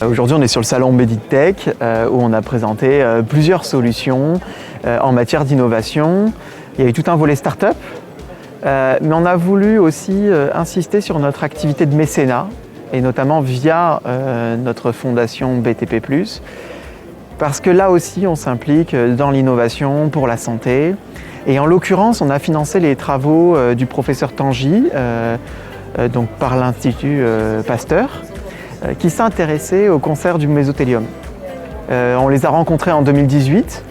Aujourd'hui, on est sur le salon Meditech où on a présenté plusieurs solutions en matière d'innovation. Il y a eu tout un volet start-up, mais on a voulu aussi insister sur notre activité de mécénat et notamment via notre fondation BTP+, parce que là aussi, on s'implique dans l'innovation pour la santé. Et en l'occurrence, on a financé les travaux du professeur Tanguy, donc par l'Institut Pasteur, qui s'intéressaient au cancer du mésothélium. On les a rencontrés en 2018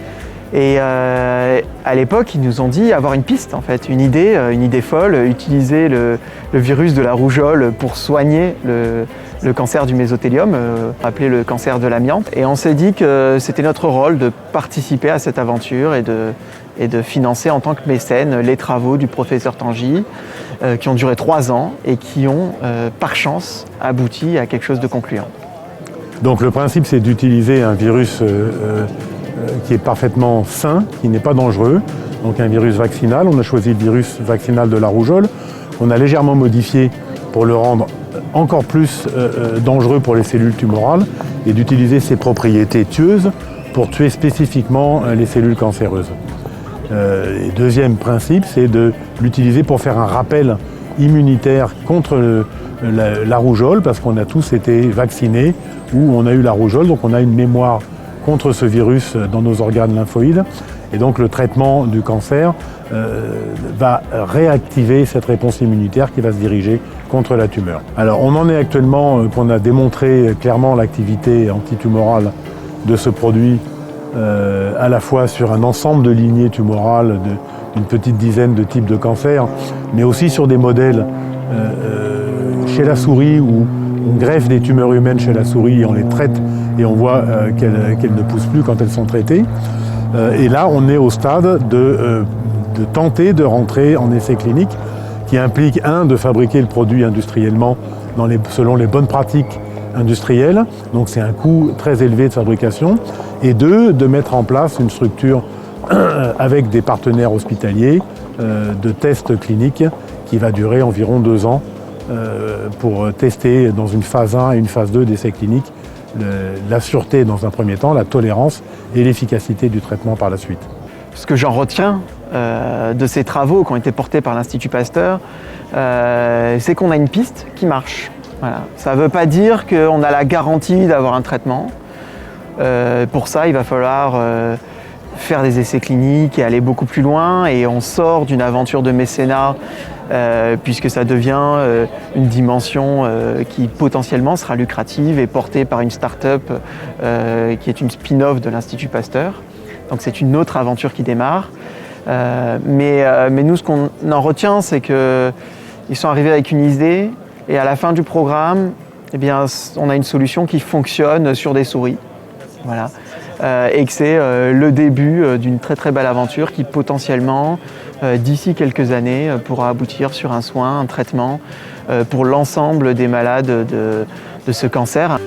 et à l'époque, ils nous ont dit avoir une piste, en fait, une idée folle, utiliser le virus de la rougeole pour soigner le cancer du mésothélium, appelé le cancer de l'amiante. Et on s'est dit que c'était notre rôle de participer à cette aventure et de financer en tant que mécène les travaux du professeur Tanguy, qui ont duré 3 ans et qui ont, par chance, abouti à quelque chose de concluant. Donc le principe, c'est d'utiliser un virus qui est parfaitement sain, qui n'est pas dangereux, donc un virus vaccinal. On a choisi le virus vaccinal de la rougeole, qu'on a légèrement modifié pour le rendre encore plus dangereux pour les cellules tumorales et d'utiliser ses propriétés tueuses pour tuer spécifiquement les cellules cancéreuses. Et deuxième principe, c'est de l'utiliser pour faire un rappel immunitaire contre la rougeole, parce qu'on a tous été vaccinés ou on a eu la rougeole, donc on a une mémoire contre ce virus dans nos organes lymphoïdes. Et donc le traitement du cancer va réactiver cette réponse immunitaire qui va se diriger contre la tumeur. Alors on en est actuellement qu'on a démontré clairement l'activité antitumorale de ce produit à la fois sur un ensemble de lignées tumorales d'une petite dizaine de types de cancers, mais aussi sur des modèles chez la souris où on greffe des tumeurs humaines chez la souris et on les traite et on voit qu'elles ne poussent plus quand elles sont traitées. Et là, on est au stade de tenter de rentrer en essai clinique qui implique, de fabriquer le produit industriellement selon les bonnes pratiques industrielles, donc c'est un coût très élevé de fabrication, et de mettre en place une structure avec des partenaires hospitaliers de tests cliniques qui va durer environ 2 ans pour tester dans une phase 1 et une phase 2 d'essais cliniques la sûreté dans un premier temps, la tolérance et l'efficacité du traitement par la suite. Ce que j'en retiens de ces travaux qui ont été portés par l'Institut Pasteur, c'est qu'on a une piste qui marche. Voilà. Ça ne veut pas dire qu'on a la garantie d'avoir un traitement. Pour ça, il va falloir faire des essais cliniques et aller beaucoup plus loin. Et on sort d'une aventure de mécénat puisque ça devient une dimension qui potentiellement sera lucrative et portée par une start-up qui est une spin-off de l'Institut Pasteur. Donc c'est une autre aventure qui démarre. Mais nous, ce qu'on en retient, c'est qu'ils sont arrivés avec une idée et à la fin du programme, eh bien, on a une solution qui fonctionne sur des souris. Voilà. Et que c'est le début d'une très très belle aventure qui potentiellement, d'ici quelques années, pourra aboutir sur un soin, un traitement pour l'ensemble des malades de ce cancer.